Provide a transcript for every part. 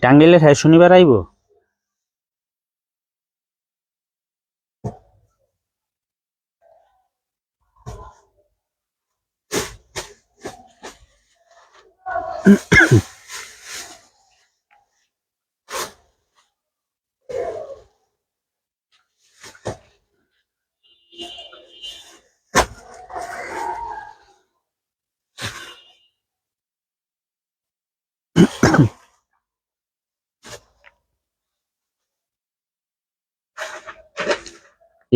টাঙ্গাইলের হ্যাঁ শনিবার আইব।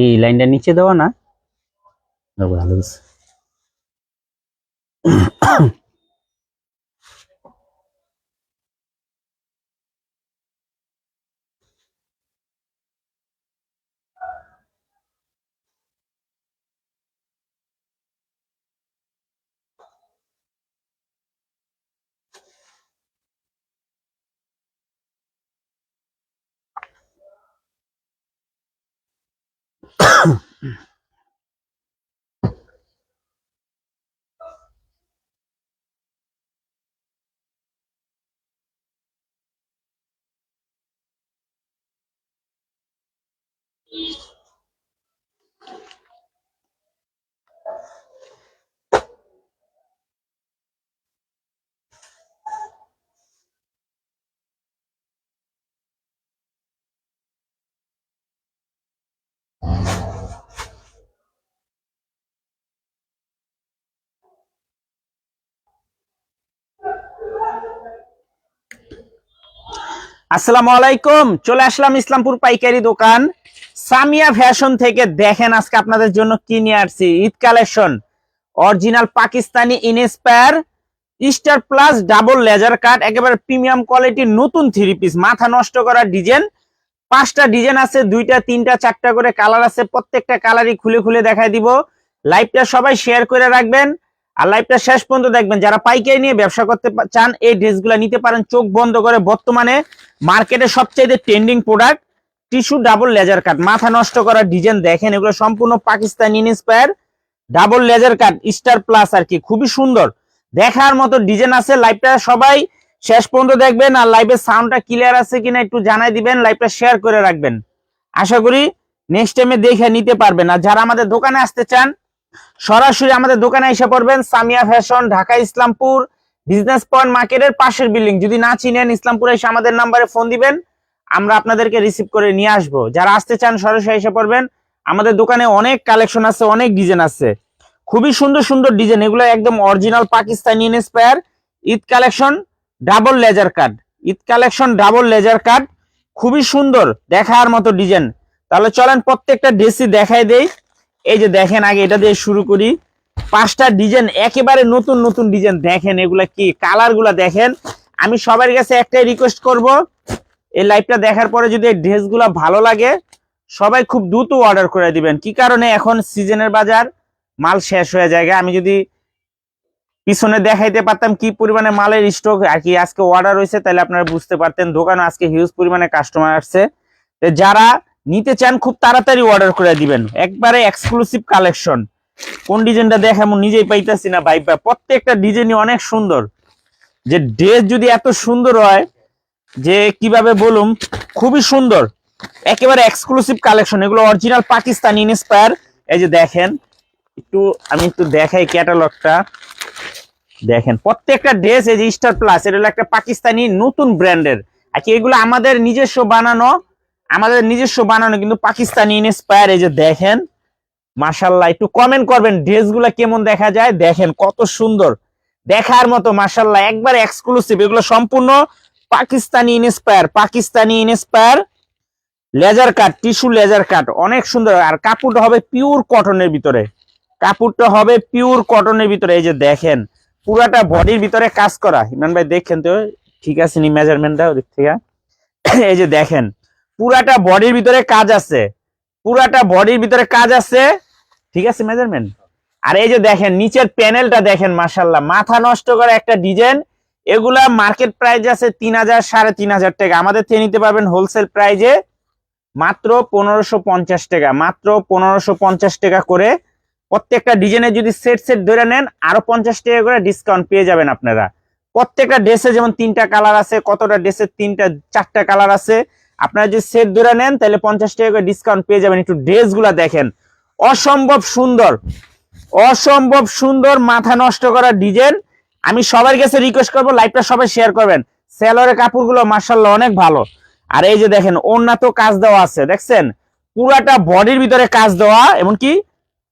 এই লাইনটা নিচে দেওয়া না? ভালো হয়েছে। আসসালামু আলাইকুম, চলে আসলাম ইসলামপুর পাইকারি দোকান সামিয়া ফ্যাশন থেকে। দেখেন আজকে আপনাদের জন্য কি নিয়ে আসছি। Eid collection, original Pakistani inspire star plus double laser cut, একেবারে প্রিমিয়াম কোয়ালিটির নতুন থ্রি পিস, মাথা নষ্ট করা ডিজাইন। 5টা ডিজাইন আছে, 2টা 3টা 4টা করে কালার আছে। প্রত্যেকটা কালারই খুলে খুলে দেখাই দিব। লাইভটা সবাই শেয়ার করে রাখবেন আর লাইভটা শেষ পর্যন্ত দেখবেন। যারা পাইকারি নিয়ে ব্যবসা করতে চান এই ড্রেসগুলো নিতে পারেন চোখ বন্ধ করে। বর্তমানে মার্কেটে সবচেয়ে trending product tissue double laser cut, মাথা নষ্ট করা ডিজাইন। দেখেন এগুলো সম্পূর্ণ Pakistani inspire double laser cut star plus আর কি, খুবই সুন্দর দেখার মতো ডিজাইন আছে। লাইভটা সবাই শেষ পর্যন্ত দেখবেন আর লাইভের সাউন্ডটা ক্লিয়ার আছে কিনা একটু জানাই দিবেন, লাইভটা শেয়ার করে রাখবেন। আশা করি নেক্সট টাইমে দেখে নিতে পারবেন। আর যারা আমাদের দোকানে আসতে চান সরাসরি আমাদের দোকানে এসে পড়বেন। Samia fashion, Dhaka Islampur business point মার্কেটের পাশের বিল্ডিং। যদি না চিনেন ইসলামপুরে এসে আমাদের নাম্বারে ফোন দিবেন, আমরা আপনাদেরকে রিসিভ করে নিয়ে আসবো। যারা আসতে চান সরাসরি এসে পড়বেন। আমাদের দোকানে অনেক কালেকশন আছে, অনেক ডিজাইন আছে, খুবই সুন্দর সুন্দর ডিজাইন। এগুলো একদম original Pakistani inspire Eid collection double laser cut, Eid collection double laser cut, খুবই সুন্দর দেখার মতো ডিজাইন। তাহলে চলেন প্রত্যেকটা ড্রেসই দেখাই দেই। এই যে দেখেন, আগে এটা দিয়ে শুরু করি। 5টা ডিজাইন একেবারে নতুন নতুন ডিজাইন। দেখেন এগুলা কি কালার গুলা দেখেন। আমি সবার কাছে একটাই রিকোয়েস্ট করব, এই লাইভটা দেখার পরে যদি এই ড্রেসগুলা ভালো লাগে সবাই খুব দ্রুত অর্ডার করে দিবেন। কি কারণে, এখন সিজনের বাজার, মাল শেষ হয়ে যায়। আমি যদি পিছনে দেখাইতে পারতাম কি পরিমাণে মালের স্টক আর কি আজকে অর্ডার হয়েছে, তাহলে আপনারা বুঝতে পারতেন। দোকানে আজকে হিউজ পরিমাণে কাস্টমার আসছে। যারা নিতে চান খুব তাড়াতাড়ি অর্ডার করে দিবেন, একবারে এক্সক্লুসিভ কালেকশন। কোন ডিজাইনটা দেখে আমি নিজেই পাইতাছি না ভাই। প্রত্যেকটা ডিজাইনই অনেক সুন্দর। যে ড্রেস যদি এত সুন্দর হয় যে কিভাবে বলুম, খুবই সুন্দর, একেবারে এক্সক্লুসিভ কালেকশন। এগুলো অরিজিনাল পাকিস্তানি ইনস্পায়ার। এই যে দেখেন, আমি একটু দেখাই ক্যাটালগটা। দেখেন প্রত্যেকটা ড্রেস, এই যে স্টার প্লাস, এটা হলো একটা পাকিস্তানি নতুন ব্র্যান্ডের আর কি। এগুলো আমাদের নিজস্ব বানানো কিন্তু পাকিস্তানি ইনস্পায়ার। এই যে দেখেন মাশাআল্লাহ, একটু কমেন্ট করবেন ড্রেসগুলো কেমন দেখা যায়। দেখেন কত সুন্দর দেখার মতো, মাশাআল্লাহ একবার এক্সক্লুসিভ। এগুলো সম্পূর্ণ Pakistani inspire laser cut, tissue laser cut, অনেক সুন্দর। আর কাপড়টা হবে পিওর কটনের ভিতরে, এই যে দেখেন পুরাটা বডির ভিতরে কাজ করা। ইমরান ভাই দেখেন তো ঠিক আছে নি মেজারমেন্টটা ওদিক থেকে। এই যে দেখেন পুরাটা বডির ভিতরে কাজ আছে, ঠিক আছে মেজারমেন্ট। আর এই যে দেখেন নিচের প্যানেলটা দেখেন, মাশাআল্লাহ মাথা নষ্ট করা একটা ডিজাইন। এগুলা মার্কেট প্রাইস আছে 3000 3500 টাকা। আমাদের থেকে নিতে পারবেন হোলসেল প্রাইজে মাত্র 1550 টাকা, মাত্র 1550 টাকা করে। প্রত্যেকটা ডিজাইনের যদি সেট ধরে নেন আরো 50 টাকা করে ডিসকাউন্ট পেয়ে যাবেন আপনারা। প্রত্যেকটা ড্রেসে যেমন 3টা কালার আছে, কতটা ড্রেসে 4টা কালার আছে। আপনারা যদি সেট ধরে নেন তাহলে 50 টাকা করে ডিসকাউন্ট পেয়ে যাবেন। একটু ড্রেসগুলো দেখেন, অসম্ভব সুন্দর, অসম্ভব সুন্দর, মাথা নষ্ট করা ডিজাইন। আমি সবার কাছে রিকোয়েস্ট করবো লাইভটা সবাই শেয়ার করবেন। সেলরের কাপড়গুলো মাশাআল্লাহ অনেক ভালো। আর এই যে দেখেন ওড়না তো কাজ দেওয়া আছে, দেখছেন পুরাটা বডির ভিতরে কাজ দেওয়া, এমনকি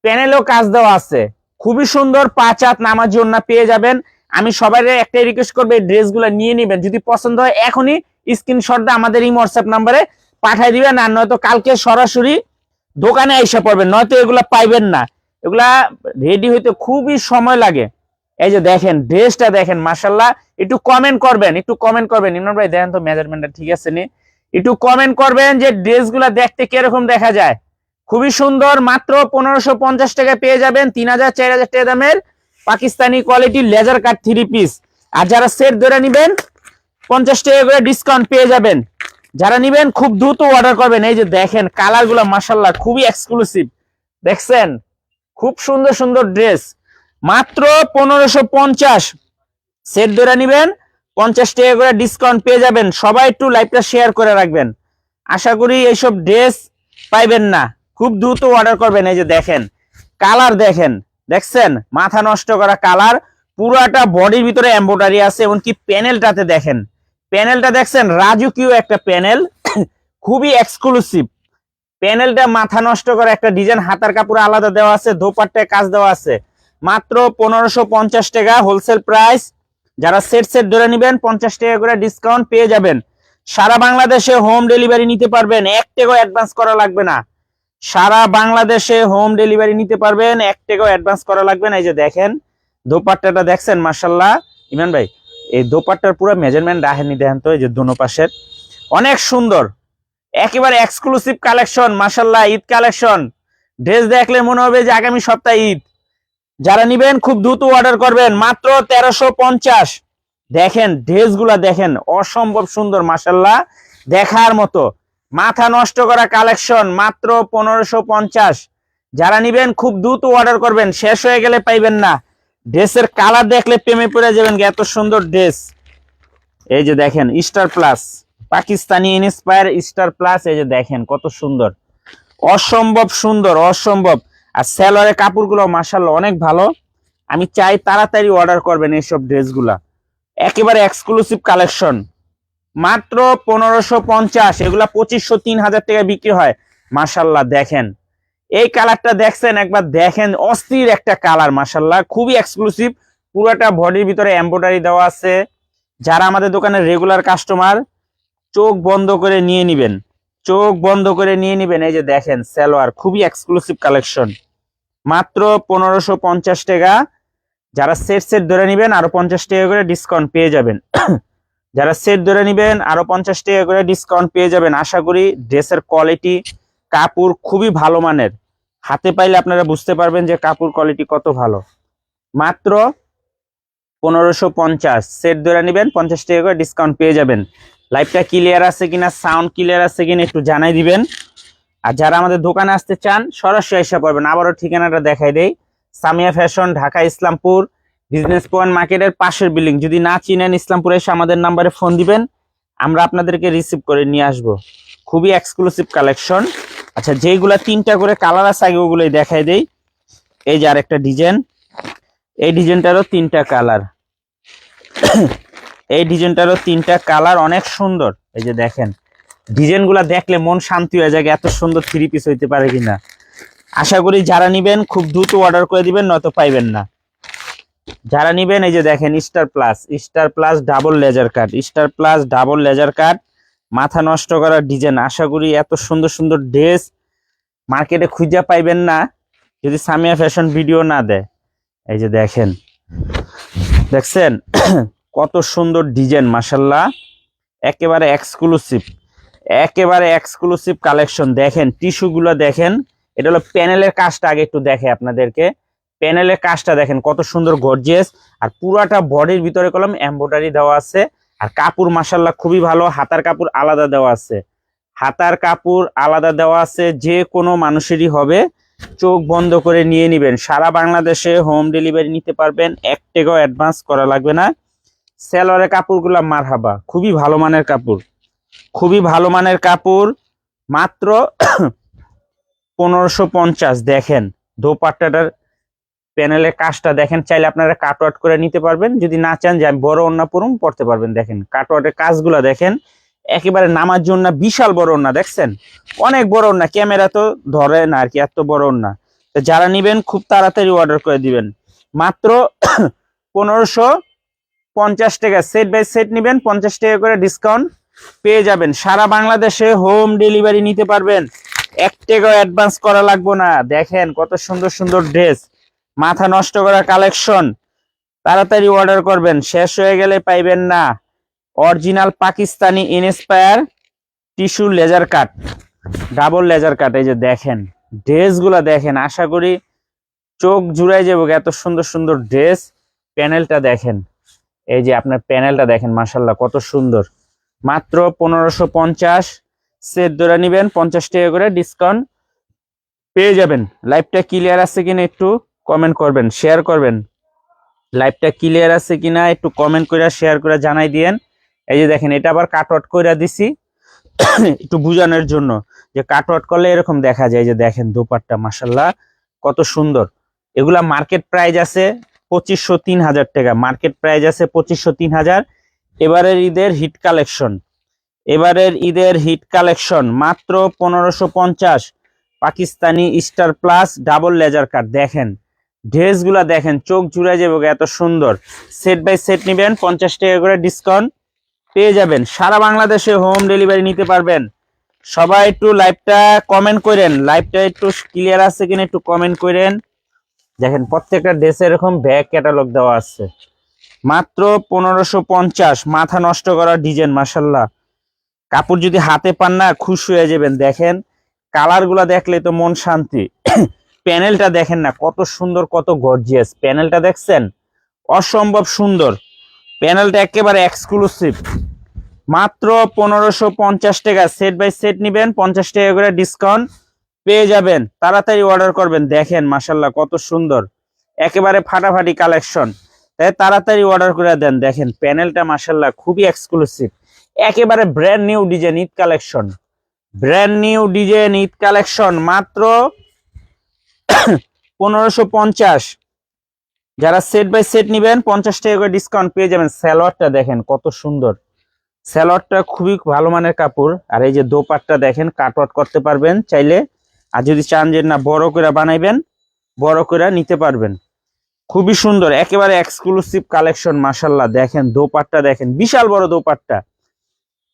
প্যানেলেও কাজ দেওয়া আছে। খুবই সুন্দর 5 হাত নামাজি ওড়না পেয়ে যাবেন। আমি সবাই একটাই রিকোয়েস্ট করবো এই ড্রেসগুলো নিয়ে নেবেন। যদি পছন্দ হয় এখনই স্ক্রিনশট দিয়ে আমাদের এই হোয়াটসঅ্যাপ নাম্বারে পাঠিয়ে দিবেন, আর নয়তো কালকে সরাসরি দোকানে এসে পড়বেন, নয়তো এগুলা পাইবেন না। এগুলা রেডি হইতে খুবই সময় লাগে। এই যে দেখেন ড্রেসটা দেখেন মাশাআল্লাহ। একটু কমেন্ট করবেন, একটু কমেন্ট করবেন। ইমরান ভাই দেখেন তো মেজারমেন্টটা ঠিক আছে নি, একটু কমেন্ট করবেন যে ড্রেসগুলা দেখতে কিরকম দেখা যায়। খুবই সুন্দর, মাত্র 1550 টাকায় পেয়ে যাবেন 3000 4000 টাকা দামের Pakistani quality laser cut 3 piece. আর যারা সেট ধরে নেবেন 50 টাকা করে ডিসকাউন্ট পেয়ে যাবেন। যারা নেবেন খুব দ্রুত অর্ডার করবেন। এই যে দেখেন কালারগুলো মাশাআল্লাহ খুবই এক্সক্লুসিভ, দেখছেন খুব সুন্দর সুন্দর ড্রেস, মাত্র 1550। সেট ধরে নেবেন 50 টাকা করে ডিসকাউন্ট পেয়ে যাবেন। সবাই একটু লাইভটা শেয়ার করে রাখবেন। আশা করি এইসব ড্রেস পাইবেন না, খুব দ্রুত অর্ডার করবেন। এই যে দেখেন কালার দেখেন, দেখছেন মাথা নষ্ট করা কালার, পুরাটা বডির ভিতরে এমব্রয়ডারি আছে। এমনকি প্যানেলটাতে দেখেন, প্যানেলটা দেখছেন রাজকীয় একটা প্যানেল, খুবই এক্সক্লুসিভ প্যানেলটা, মাথা নষ্ট করা একটা ডিজাইন। হাতার কাপড় আলাদা দেওয়া আছে, দোপাট্টায় কাজ দেওয়া আছে। মাত্র 1550 টাকা হোলসেল প্রাইস। যারা সেট সেট ধরে নেবেন 50 টাকা করে ডিসকাউন্ট পেয়ে যাবেন। সারা বাংলাদেশে হোম ডেলিভারি নিতে পারবেন, 1 টাকাও অ্যাডভান্স করা লাগবে না। সারা বাংলাদেশে হোম ডেলিভারি নিতে পারবেন, 1 টাকাও অ্যাডভান্স করা লাগবে না। এই যে দেখেন দোপাট্টাটা দেখছেন মাশাআল্লাহ। ইমরান ভাই এই দোপাট্টার পুরো মেজারমেন্ট রাখেনি, দেখেন তো এই যে দোনো পাশের অনেক সুন্দর, একেবারে এক্সক্লুসিভ কালেকশন মাশাআল্লাহ। ঈদ কালেকশন, ড্রেস দেখলে মনে হবে যে আগামী সপ্তাহে ঈদ। যারা নিবেন খুব দ্রুত অর্ডার করবেন, মাত্র 1350। দেখেন ড্রেসগুলা দেখেন অসম্ভব সুন্দর মাশাআল্লাহ, দেখার মতো, মাথা নষ্ট করা কালেকশন, মাত্র 1550। যারা নিবেন খুব দ্রুত অর্ডার করবেন, শেষ হয়ে গেলে পাইবেন না। ড্রেসের কালার দেখলে প্রেমে পড়ে যাবেন, এত সুন্দর ড্রেস। এই যে দেখেন star plus, Pakistani inspire star plus. এই যে দেখেন কত সুন্দর, অসম্ভব সুন্দর, অসম্ভব। আর সেলরের কাপড়গুলো মাশাআল্লাহ অনেক ভালো। আমি চাই তাড়াতাড়ি অর্ডার করবেন এইসব ড্রেসগুলা, একেবারে এক্সক্লুসিভ কালেকশন, মাত্র 1550। এগুলা 2500 3000 টাকা বিক্রি হয় মাশাআল্লাহ। দেখেন এই কালারটা দেখছেন একবার, দেখেন অস্থির একটা কালার মাশাআল্লাহ, খুবই এক্সক্লুসিভ। পুরোটা বডির ভিতরে এমব্রয়ডারি দেওয়া আছে। যারা আমাদের দোকানের রেগুলার কাস্টমার চোখ বন্ধ করে নিয়ে নিবেন, চোখ বন্ধ করে নিয়ে নিবেন। এই যে দেখেন সালোয়ার, খুবই এক্সক্লুসিভ কালেকশন, মাত্র 1550 টাকা। যারা সেট সেট ধরে নিবেন আরো 50 টাকা করে ডিসকাউন্ট পেয়ে যাবেন। যারা সেট ধরে নিবেন আরো 50 টাকা করে ডিসকাউন্ট পেয়ে যাবেন। আশা করি ড্রেসের কোয়ালিটি, কাপড় খুবই ভালো মানের। হাতে পাইলে আপনারা বুঝতে পারবেন যে কাপড় কোয়ালিটি কত ভালো। মাত্র 1550 সেট ধরে নিবেন, 50 টাকা করে ডিসকাউন্ট পেয়ে যাবেন। লাইভটা ক্লিয়ার আছে কিনা, সাউন্ড ক্লিয়ার আছে কিনা একটু জানাই দিবেন। আর যারা আমাদের দোকানে আসতে চান সরাসরি এসে পড়বেন। আবারও ঠিকানাটা দেখাই দেই, Samia fashion, Dhaka Islampur business point মার্কেটের পাশের বিল্ডিং। যদি না চিনেন ইসলামপুরে এসে আমাদের নাম্বারে ফোন দিবেন, আমরা আপনাদেরকে রিসিভ করে নিয়ে আসবো। খুবই এক্সক্লুসিভ কালেকশন। আচ্ছা যেগুলা 3টা করে কালার আছে আগে ওগুলোই দেখাই দেই। এই যে আরেকটা ডিজাইন, এই ডিজাইনটারও 3টা কালার, এই ডিজাইনটারও 3টা কালার, অনেক সুন্দর। এই যে দেখেন ডিজাইনগুলা দেখলে মন শান্তি হয়ে যায়, এত সুন্দর 3 পিস হইতে পারে কিনা। আশা করি যারা নিবেন খুব দ্রুত অর্ডার করে দিবেন, নয়তো পাইবেন না। যারা নিবেন এই যে দেখেন star plus, star plus double laser cut, star plus double laser cut, মাথা নষ্ট করার ডিজাইন। আশা করি এত সুন্দর সুন্দর ড্রেস মার্কেটে খুঁজে পাইবেন না যদি সামিয়া ফ্যাশন ভিডিও না দেয়। এই যে দেখেন, দেখছেন কত সুন্দর ডিজাইন মাশাআল্লাহ, একেবারে এক্সক্লুসিভ, একেবারে এক্সক্লুসিভ কালেকশন। দেখেন টিস্যুগুলো দেখেন, এটা হলো প্যানেলের কাজটা আগে একটু দেখে আপনাদেরকে। প্যানেলের কাজটা দেখেন কত সুন্দর গর্জিয়াস। আর পুরাটা বডির ভিতরে কলম এমব্রয়ডারি দেওয়া আছে। আর কাপড় মাশাআল্লাহ খুবই ভালো, হাতার কাপড় আলাদা দেওয়া আছে, হাতার কাপড় আলাদা দেওয়া আছে। যে কোনো মানুষেরই হবে, চোখ বন্ধ করে নিয়ে নিবেন। সারা বাংলাদেশে হোম ডেলিভারি নিতে পারবেন, 1 টাকাও অ্যাডভান্স করা লাগবে না। সেলরের কাপড়গুলা মারহাবা, খুবই ভালো মানের কাপড়, খুবই ভালো মানের কাপড়, মাত্র 1550। দেখেন দোপাট্টাটার প্যানেলের কাজটা দেখেন, চাইলে আপনারা কাটওয়ার্ট করে নিতে পারবেন, যদি না চান যে আমি বড় ওড়না পরুম পড়তে পারবেন। দেখেন কাটওয়ার্টের কাজগুলো দেখেন, একেবারে নামার জন্য বিশাল বড় ওড়না, দেখছেন অনেক বড় ওড়না, ক্যামেরা তো ধরে না আর কি, এত বড় ওড়না। তো যারা নিবেন খুব তাড়াতাড়ি অর্ডার করে দিবেন, মাত্র 1550 টাকা। সেট বাই সেট নিবেন 50 টাকা করে ডিসকাউন্ট পেয়ে যাবেন। সারা বাংলাদেশে হোম ডেলিভারি নিতে পারবেন, 1 টাকাও অ্যাডভান্স করা লাগবে না। দেখেন কত সুন্দর সুন্দর ড্রেস, মাথা নষ্ট করা কালেকশন, তাড়াতাড়ি অর্ডার করবেন, শেষ হয়ে গেলে পাইবেন না। Original Pakistani inspire tissue laser cut, double laser cut. এই যে দেখেন ড্রেসগুলা দেখেন, আশা করি চোখ জুড়াই যাবো, এত সুন্দর সুন্দর ড্রেস। প্যানেলটা দেখেন, এই যে আপনার প্যানেলটা দেখেন, মাশাল্লাহ কত সুন্দর। মাত্র 1550, সেট ধরে নিবেন 50 টাকা করে ডিসকাউন্ট পেয়ে যাবেন। লাইভটা ক্লিয়ার আছে কিনা একটু কমেন্ট করবেন, শেয়ার করবেন। লাইভটা ক্লিয়ার আছে কিনা একটু কমেন্ট করে শেয়ার করে জানাই দিয়েন। এই যে দেখেন এটা আবার কাট আউট করে দিছি একটু বুঝানোর জন্য, যে কাট আউট করলে এরকম দেখা যায়। যে দেখেন দোপাট্টা মাশাল্লাহ কত সুন্দর। এগুলা মার্কেট প্রাইস আছে 2500-3000 টাকা, মার্কেট প্রাইস আছে 2500-3000। এবারের ঈদের হিট কালেকশন, এবারের ঈদের হিট কালেকশন মাত্র 1550। Pakistani star plus double laser cut. দেখেন ড্রেসগুলা দেখেন, চোখ জুড়ে যাবে, এত সুন্দর। সেট বাই সেট নিবেন 50 টাকা করে ডিসকাউন্ট পেয়ে যাবেন। সারা বাংলাদেশে হোম ডেলিভারি নিতে পারবেন। সবাই একটু লাইভটা কমেন্ট করেন, লাইভটা একটু ক্লিয়ার আছে কিনা একটু কমেন্ট করেন। দেখেন প্রত্যেকটা ড্রেসে এরকম ব্যাক ক্যাটালগ দেওয়া আছে, মাত্র 1550। মাথা নষ্ট করার ডিজাইন, মাশাল্লাহ কাপড় যদি হাতে পান না খুশি হয়ে যাবেন। দেখেন কালার গুলা দেখলে তো মন শান্তি। প্যানেলটা দেখেন না কত সুন্দর, কত গর্জিয়াস প্যানেলটা, দেখছেন অসম্ভব সুন্দর। প্যানেলটা একেবারে এক্সক্লুসিভ, মাত্র 1550 টাকা। সেট বাই সেট নিবেন 50 টাকা করে ডিসকাউন্ট পেয়ে যাবেন, তাড়াতাড়ি অর্ডার করবেন। দেখেন মাশাল্লাহ কত সুন্দর, একেবারে ফাটাফাটি কালেকশন, তাই তাড়াতাড়ি অর্ডার করে দেন। দেখেন প্যানেলটা মাশাল্লাহ খুবই এক্সক্লুসিভ, একেবারে brand new design Eid collection, brand new design Eid collection, মাত্র 1550। যারা সেট বাই সেট নিবেন 50 টাকা করে ডিসকাউন্ট পেয়ে যাবেন। সালোয়ারটা দেখেন কত সুন্দর, সালোয়ারটা খুবই ভালো মানের কাপড়। আর এই যে দোপাট্টা দেখেন, কাট আউট করতে পারবেন চাইলে, আর যদি চান যে না বড় করে বানাইবেন বড় করে নিতে পারবেন। খুবই সুন্দর, একেবারে এক্সক্লুসিভ কালেকশন মাশাল্লাহ। দেখেন দোপাট্টা দেখেন, বিশাল বড় দোপাট্টা,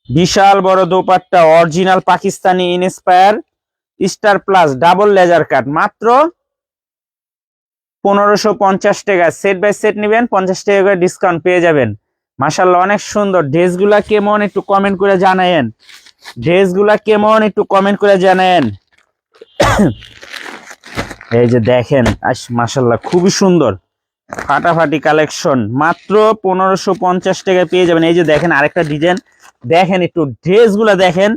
বিশাল বড় dupatta, original Pakistani inspire star plus double laser cut, মাত্র 1550 টাকা। সেট বাই সেট নিবেন 50 টাকা করে ডিসকাউন্ট পেয়ে যাবেন। মাশাল্লাহ অনেক সুন্দর। ড্রেসগুলা কেমন একটু কমেন্ট করে জানায়েন, ড্রেসগুলা কেমন একটু কমেন্ট করে জানায়েন। এই যে দেখেন মাশাল্লাহ খুবই সুন্দর ফাটাফাটি কালেকশন, মাত্র 1550 টাকা পেয়ে যাবেন। এই যে দেখেন আরেকটা ডিজাইন, দেখেন একটু ড্রেসগুলা দেখেন,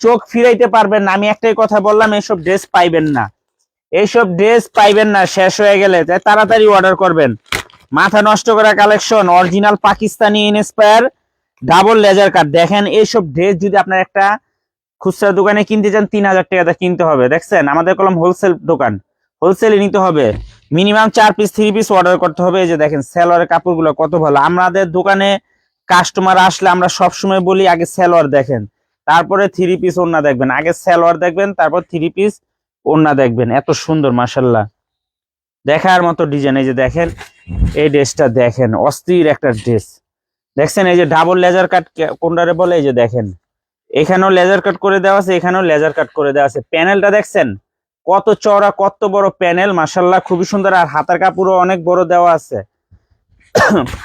চোখ ফিরাইতে পারবেন না। আমি একটাই কথা বললাম, এইসব ড্রেস পাইবেন না, এইসব ড্রেস পাইবেন না, শেষ হয়ে গেলে তাই তাড়াতাড়ি অর্ডার করবেন। মাথা নষ্ট করা collection, original Pakistani inspire double laser cut. দেখেন এইসব ড্রেস যদি আপনার একটা খুচরা দোকানে কিনতে চান 3000 টাকাতে কিনতে হবে। দেখছেন আমাদের কলম হোলসেল দোকান, হোলসেলে নিতে হবে, মিনিমাম 4 পিস 3 পিস অর্ডার করতে হবে। এই যে দেখেন সালোয়ারের কাপড়গুলো কত ভালো। আমাদের দোকানে কাস্টমার আসলে আমরা সবসময় বলি আগে সালোয়ার দেখেন, তারপরে 3 পিস ওড়না দেখবেন, আগে সালোয়ার দেখবেন তারপর 3 পিস ওড়না দেখবেন। এত সুন্দর মাশাল্লাহ, দেখার মতো ডিজাইন। এই যে দেখেন এই ড্রেসটা দেখেন, অস্থির একটা ড্রেস। দেখছেন এই যে ডাবল লেজার কাট কোনটারে বলে, এই যে দেখেন এখানেও লেজার কাট করে দেওয়া আছে, এখানেও লেজার কাট করে দেওয়া আছে। প্যানেলটা দেখছেন কত চওড়া, কত বড় প্যানেল, মাশাল্লাহ খুবই সুন্দর। আর হাতার কাপড়ও অনেক বড় দেওয়া আছে,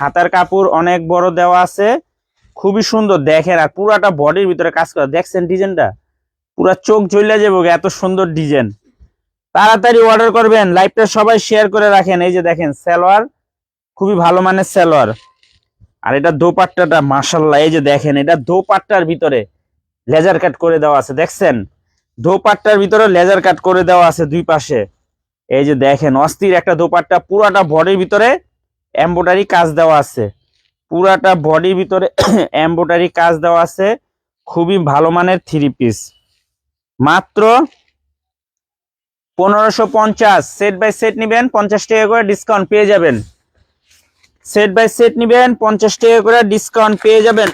হাতার কাপড় অনেক বড় দেওয়া আছে, খুবই সুন্দর। দেখেন আর পুরাটা বডির ভিতরে কাজ করা, দেখছেন ডিজাইনটা পুরা চোখ জ্বলে যাবে, এত সুন্দর ডিজাইন। তাড়াতাড়ি অর্ডার করবেন, লাইভটা সবাই শেয়ার করে রাখেন। এই যে দেখেন সালোয়ার, খুবই ভালো মানের সালোয়ার। আর এটা দোপাট্টাটা মাশাল্লাহ, এই যে দেখেন এটা দোপাট্টার ভিতরে লেজার কাট করে দেওয়া আছে, দেখছেন দোপাট্টার ভিতরে লেজার কাট করে দেওয়া আছে দুই পাশে। এই যে দেখেন অস্থির একটা দোপাট্টা, পুরাটা বডির ভিতরে এমব্রয়ডারি কাজ দেওয়া আছে, পুরাটা বডির ভিতরে এমব্রয়ডারি কাজ দেওয়া আছে, খুবই ভালো মানের 3 পিস, মাত্র 1550। সেট বাই সেট নিবেন 50 টাকা করে ডিসকাউন্ট পেয়ে যাবেন। সেট বাই সেট নিবেন 50 টাকা করে ডিসকাউন্ট পেয়ে যাবেন।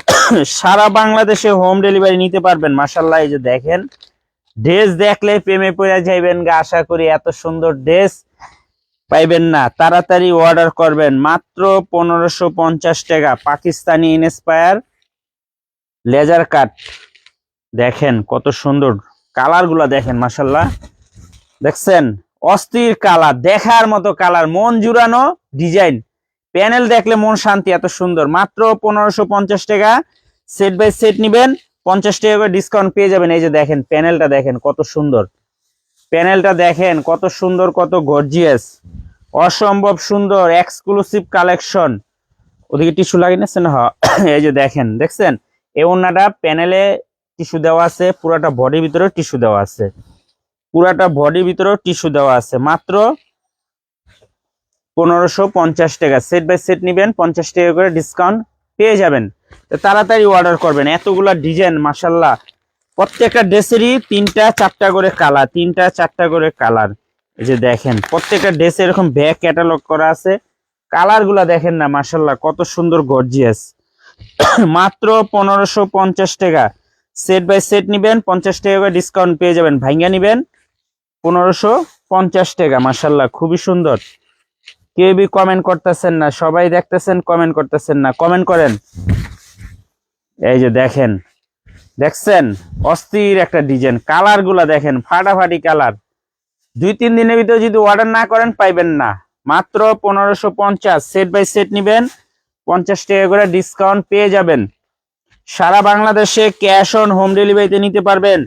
সারা বাংলাদেশে হোম ডেলিভারি নিতে পারবেন। মাশাআল্লাহ, এই যে দেখেন, ড্রেস দেখলে প্রেমে পড়ে যাইবেন গা। আশা করি এত সুন্দর ড্রেস পাইবেন না, তাড়াতাড়ি অর্ডার করবেন। মাত্র 1550 টাকা। পাকিস্তানি ইনস্পায়ার লেজার কাট, দেখেন কত সুন্দর কালার গুলা, দেখেন মাশাআল্লাহ, দেখছেন অস্থির কালার, দেখার মতো কালার, মন জুড়ানো ডিজাইন, প্যানেল দেখলে মন শান্তি, এত সুন্দর। মাত্র 1550 টাকা। সেট বাই সেট নিবেন 50 টাকা করে ডিসকাউন্ট পেয়ে যাবেন। এই যে দেখেন প্যানেলটা, দেখেন কত সুন্দর, প্যানেলটা দেখেন কত সুন্দর, কত গর্জিয়াস, অসম্ভব সুন্দর এক্সক্লুসিভ কালেকশন। ওদিকে টিস্যু লাগিয়ে নিচ্ছেন, হ্যাঁ এই যে দেখেন, দেখছেন এই ওন্নাটা প্যানেলে টিস্যু দেওয়া আছে, পুরাটা বডির ভিতরে টিস্যু দেওয়া আছে, পুরাটা বডির ভিতরে টিস্যু দেওয়া আছে। মাত্র 1550 টাকা। সেট বাই সেট নিবেন 50 টাকা করে ডিসকাউন্ট পেয়ে যাবেন। তো তাড়াতাড়ি অর্ডার করবেন, এতগুলা ডিজাইন মাশাআল্লাহ। প্রত্যেকটা ড্রেসেরই 3টা 4টা করে কালার, 3টা 4টা করে কালার। এই যে দেখেন প্রত্যেকটা ড্রেসে এরকম ব্যাক ক্যাটালগ করা আছে, কালার গুলা দেখেন না মাশাআল্লাহ, কত সুন্দর গর্জিয়াস। মাত্র 1550 টাকা। সেট বাই সেট নিবেন 50 টাকা করে ডিসকাউন্ট পেয়ে যাবেন। ভাঙ্গা নিবেন 1550 টাকা। মাশাআল্লাহ, খুবই সুন্দর। কেউ বি কমেন্ট করতেছেন না, সবাই দেখতেছেন কমেন্ট করতেছেন না, কমেন্ট করেন। এই যে দেখেন, দেখছেন অস্থির একটা ডিজাইন, কালার গুলা দেখেন ফাটাফাটি কালার। 2-3 দিনের ভিতরে যদি অর্ডার না করেন পাইবেন না। মাত্র 1550। সেট বাই সেট নিবেন 50 টাকা করে ডিসকাউন্ট পেয়ে যাবেন। সারা বাংলাদেশে ক্যাশ অন হোম ডেলিভারিতে নিতে পারবেন।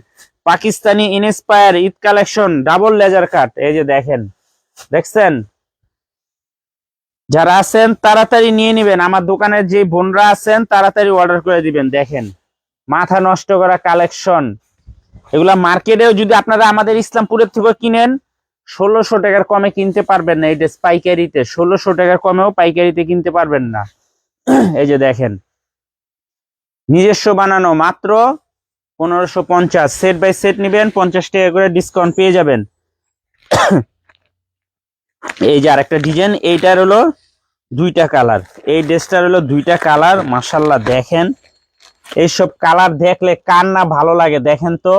Pakistani inspire Eid collection double laser cut. এই যে দেখেন, দেখছেন, যারা আছেন তাড়াতাড়ি নিয়ে নেবেন। আমার দোকানের যে বোনরা আছেন তাড়াতাড়ি অর্ডার করে দিবেন। দেখেন মাথা নষ্ট করা কালেকশন, এগুলা মার্কেটেও যদি আপনারা আমাদের ইসলামপুরের থেকে কিনেন 1600 টাকার কমে কিনতে পারবেন না। এই ড্রেস পাইকারিতে 1600 টাকার কমেও পাইকারিতে কিনতে পারবেন না। এই যে দেখেন নিজস্ব বানানো, মাত্র 1550। সেট বাই সেট নিবেন 50 টাকা করে ডিসকাউন্ট পেয়ে যাবেন। এই যে আরেকটা ডিজাইন, এইটার হলো 2টা কালার, এই ড্রেসটার হলো 2টা কালার। মাশাআল্লাহ, দেখেন এইসব কালার দেখলে কার না ভালো লাগে, দেখেন তো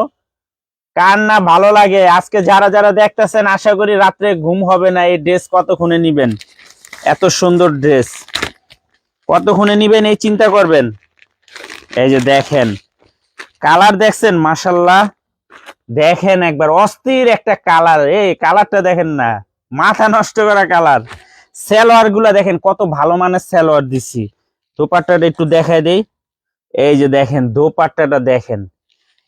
কার না ভালো লাগে। আজকে যারা যারা দেখতেছেন আশা করি রাত্রে ঘুম হবে না। এই ড্রেস কতক্ষণে নিবেন, এত সুন্দর ড্রেস কতক্ষণে নিবেন এই চিন্তা করবেন। এই যে দেখেন কালার, দেখছেন মাশাআল্লাহ, দেখেন একবার অস্থির একটা কালার। এই কালারটা দেখেন না, মাথা নষ্ট করা কালার। সালোয়ার গুলা দেখেন কত ভালো মানের সালোয়ার দিছি। দোপাট্টাটা একটু দেখায় দেই। এই যে দেখেন দোপাট্টাটা দেখেন,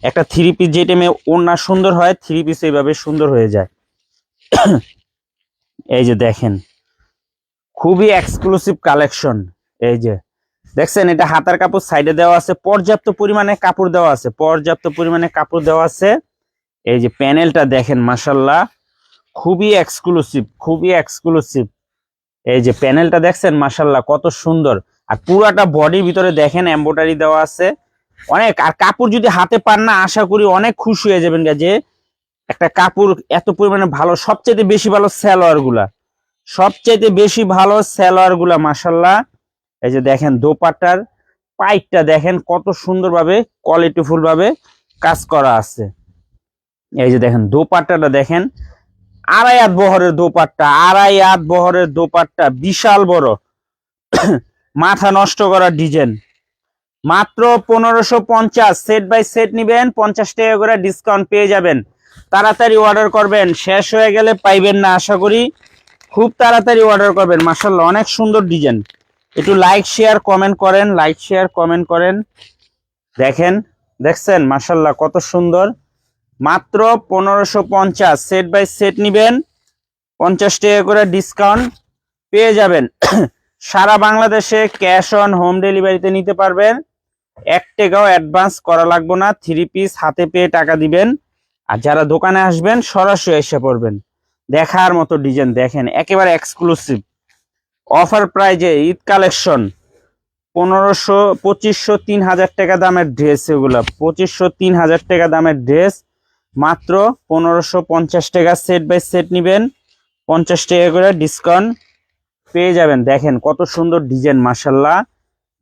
একটা 3 পিস যে টাইমে ওড়না সুন্দর হয় 3 পিস এইভাবে সুন্দর হয়ে যায়। এই যে দেখেন খুবই এক্সক্লুসিভ কালেকশন। এই যে দেখছেন এটা হাতার কাপড় সাইডে দেওয়া আছে, পর্যাপ্ত পরিমাণে কাপড় দেওয়া আছে, পর্যাপ্ত পরিমাণে কাপড় দেওয়া আছে। এই যে প্যানেলটা দেখেন মাশাআল্লাহ, খুবই এক্সক্লুসিভ, খুবই এক্সক্লুসিভ। এই যে প্যানেলটা দেখছেন মাশাআল্লাহ কত সুন্দর। আর পুরাটা বডির ভিতরে দেখেন এমব্রয়ডারি দেওয়া আছে অনেক। আর কাপড় যদি হাতে পান না আশা করি অনেক খুশি হয়ে যাবেন যে একটা কাপড় এত পরিমাণে ভালো। সবচেয়ে বেশি ভালো সালোয়ার গুলা, সবচেয়ে বেশি ভালো সালোয়ার গুলা মাশাআল্লাহ। এই যে দেখেন দোপাট্টার পাইটটা দেখেন কত সুন্দরভাবে কোয়ালিটিফুল ভাবে কাজ করা আছে। এই যে দেখেন দোপাট্টাটা দেখেন, 2.5 হাত বহরের দোপাট্টা, 2.5 হাত বহরের দোপাট্টা, বিশাল বড়, মাথা নষ্ট করা ডিজাইন। মাত্র 1550। সেট বাই সেট নিবেন 50 টাকা করে ডিসকাউন্ট পেয়ে যাবেন। তাড়াতাড়ি অর্ডার করবেন, শেষ হয়ে গেলে পাইবেন না। আশা করি খুব তাড়াতাড়ি অর্ডার করবেন। মাশাআল্লাহ অনেক সুন্দর ডিজাইন। একটু লাইক শেয়ার কমেন্ট করেন, লাইক শেয়ার কমেন্ট করেন। দেখেন, দেখছেন মাশাআল্লাহ কত সুন্দর। মাত্র 1550। সেট বাই সেট নিবেন 50 টাকা করে ডিসকাউন্ট পেয়ে যাবেন। সারা বাংলাদেশে ক্যাশ অন হোম ডেলিভারিতে নিতে পারবেন। 1 টাকাও অ্যাডভান্স করা লাগবে না। 3 পিস হাতে পেয়ে টাকা দিবেন। আর যারা দোকানে আসবেন সরাসরি এসে পড়বেন। দেখার মতো ডিজাইন দেখেন, একেবারে এক্সক্লুসিভ অফার প্রাইজে ঈদ কালেকশন। 2500 3000 টাকা দামের ড্রেস, এগুলা 2500 3000 টাকা দামের ড্রেস মাত্র 1550 টাকা। সেট বাই সেট নিবেন 50 টাকা করে ডিসকাউন্ট পেয়ে যাবেন। দেখেন কত সুন্দর ডিজাইন, মাশাল্লাহ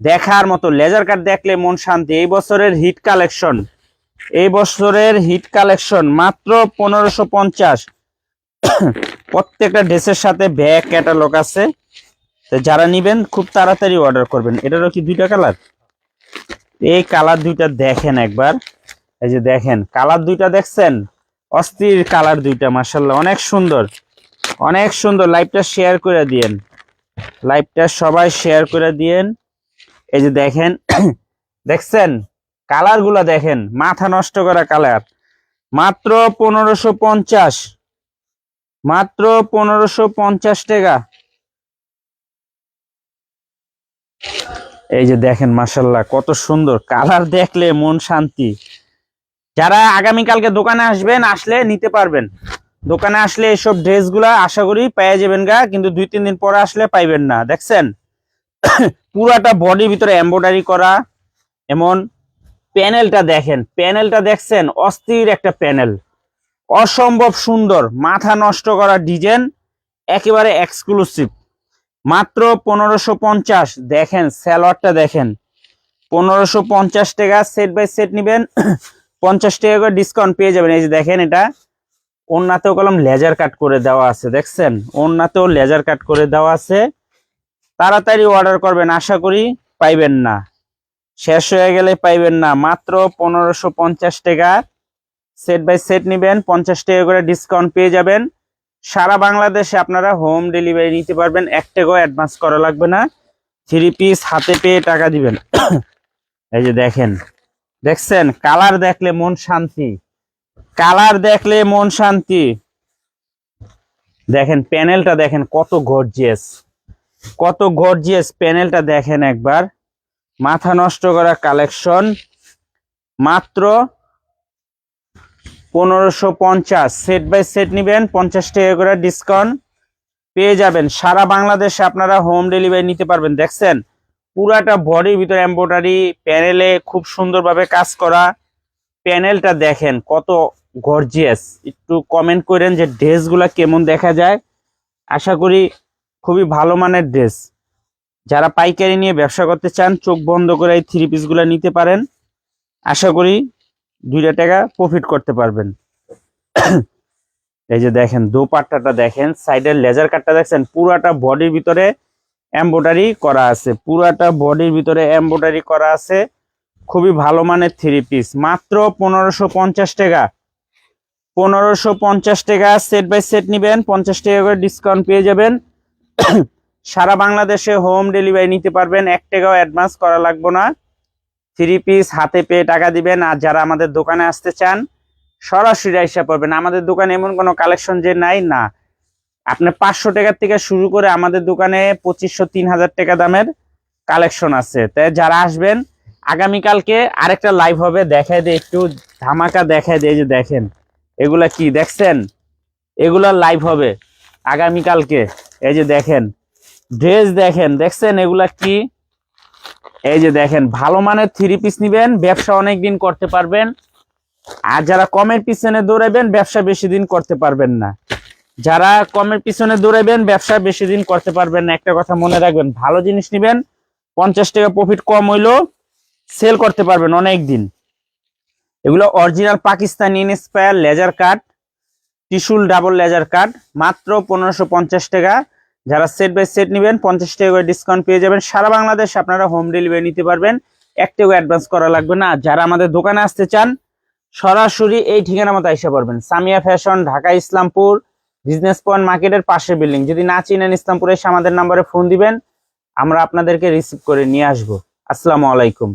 দেখার মতো। লেজার কাট দেখলে মন শান্তি। এই বছরের হিট কালেকশন, এই বছরের হিট কালেকশন মাত্র 1550। প্রত্যেকটা ড্রেসের সাথে ব্যাগ ক্যাটালগ আছে, তো যারা নিবেন খুব তাড়াতাড়ি অর্ডার করবেন। এটারও কি দুইটা কালার, এই কালার দুইটা দেখেন একবার। এই যে দেখেন কালার দুইটা দেখছেন, অস্থির কালার দুইটা, মাশাল্লাহ অনেক সুন্দর, অনেক সুন্দর। লাইভটা শেয়ার করে দিয়েন, লাইভটা সবাই শেয়ার করে দিয়েন। এই যে দেখেন দেখছেন কালার গুলা, দেখেন মাথা নষ্ট করা কালার। মাত্র 1550, মাত্র 1550 টাকা। এই যে দেখেন মাশাল্লাহ কত সুন্দর কালার, দেখলে মন শান্তি। যারা আগামীকালকে দোকানে আসবেন, আসলে নিতে পারবেন। দোকানে আসলে এইসব ড্রেসগুলা আশা করি পেয়ে যাবেন গা, কিন্তু 2-3 দিন পরে আসলে পাইবেন না। দেখছেন পুরাটা বডির ভিতরে এমব্রয়ডারি করা। এমন প্যানেলটা দেখেন, প্যানেলটা দেখছেন অস্থির একটা প্যানেল, অসম্ভব সুন্দর, মাথা নষ্ট করা ডিজাইন, একেবারে এক্সক্লুসিভ। মাত্র 1550। দেখেন স্যালোয়ারটা দেখেন, 1550 টাকা। সেট বাই সেট নিবেন 50 টাকা করে ডিসকাউন্ট পেয়ে যাবেন। এই যে দেখেন এটা ওন্নাতেও কলম লেজার কাট করে দেওয়া আছে, দেখছেন ওন্নাতেও লেজার কাট করে দেওয়া আছে। তাড়াতাড়ি অর্ডার করবেন, আশা করি পাইবেন না, শেষ হয়ে গেলে পাইবেন না। মাত্র 1550 টাকা। সেট বাই সেট নিবেন 50 টাকা করে ডিসকাউন্ট পেয়ে যাবেন। সারা বাংলাদেশে আপনারা হোম ডেলিভারি নিতে পারবেন, 1 টাকাও অ্যাডভান্স করা লাগবে না। 3 পিস হাতে পেয়ে টাকা দিবেন। এই যে দেখেন, দেখছেন কালার দেখলে মন শান্তি, কালার দেখলে মন শান্তি। দেখেন প্যানেলটা দেখেন কত গর্জিয়াস, কত গর্জিয়াস প্যানেলটা দেখেন একবার। মাথা নষ্ট করা কালেকশন। মাত্র 1550। সেট বাই সেট নিবেন 50 টাকা করে ডিসকাউন্ট পেয়ে যাবেন। সারা বাংলাদেশে আপনারা হোম ডেলিভারি নিতে পারবেন। দেখছেন পুরাটা বডির ভিতরে এমব্রয়ডারি, প্যানেলে খুব সুন্দরভাবে কাজ করা। প্যানেলটা দেখেন কত গর্জিয়াস। একটু কমেন্ট করেন যে ড্রেসগুলা কেমন দেখা যায়। আশা করি খুবই ভালো মানের ড্রেস। যারা পাইকারি নিয়ে ব্যবসা করতে চান, চোখ বন্ধ করে এই 3 পিসগুলা নিতে পারেন। আশা করি 2 টাকা প্রফিট করতে পারবেন। এই যে দেখেন দোপাট্টাটা দেখেন, সাইডের লেজার কাটটা দেখছেন, পুরাটা বডির ভিতরে এমব্রয়ডারি করা আছে, পুরাটা বডির ভিতরে এমব্রয়ডারি করা আছে। খুবই ভালো মানের 3 পিস। মাত্র 1550 টাকা, 1550 টাকা। সেট বাই সেট নিবেন 50 টাকা করে ডিসকাউন্ট পেয়ে যাবেন। সারা বাংলাদেশে হোম ডেলিভারি নিতে পারবেন, 1 টাকাও অ্যাডভান্স করা লাগবে না। 3 পিস হাতে পেয়ে টাকা দিবেন। আর যারা আমাদের দোকানে আসতে চান, সরাসরি আইসা পড়বেন। আমাদের দোকানে এমন কোনো কালেকশন যে নাই না, আপনার 500 টাকার থেকে শুরু করে আমাদের দোকানে 2500-3000 টাকা দামের কালেকশন আছে। তাই যারা আসবেন, আগামীকালকে আরেকটা লাইভ হবে, দেখায় দেয় একটু ধামাকা, দেখায় দেয়। যে দেখেন এগুলা কি দেখছেন, এগুলা লাইভ হবে আগামীকালকে। এই যে দেখেন ড্রেস দেখেন, দেখছেন এগুলা কি। এই যে দেখেন ভালো মানের 3 পিস নিবেন, ব্যবসা অনেক দিন করতে পারবেন। আর যারা কমের পিছনে দৌড়াবেন, ব্যবসা বেশি দিন করতে পারবেন না। যারা কমের পিছনে দৌড়াবেন, ব্যবসা বেশি দিন করতে পারবেন না। একটা কথা মনে রাখবেন, ভালো জিনিস নিবেন, 50 টাকা প্রফিট কম হইলেও সেল করতে পারবেন অনেক দিন। এগুলো original Pakistani inspire laser cut, টিস্যুল ডাবল লেজার কাট। মাত্র 1550 টাকা। যারা সেট বাই সেট নিবেন 50 টাকা করে ডিসকাউন্ট পেয়ে যাবেন। সারা বাংলাদেশ আপনারা হোম ডেলিভারি নিতে পারবেন, 1 টাকা অ্যাডভান্স করা লাগবে না। যারা আমাদের দোকানে আসতে চান, সরাসরি এই ঠিকানা মতো এসে পড়বেন। Samia fashion, Dhaka Islampur business point মার্কেটের পাশের বিল্ডিং। যদি না চিনেন, ইসলামপুরে এসে আমাদের নাম্বারে ফোন দিবেন, আমরা আপনাদেরকে রিসিভ করে নিয়ে আসবো। আসসালামু আলাইকুম।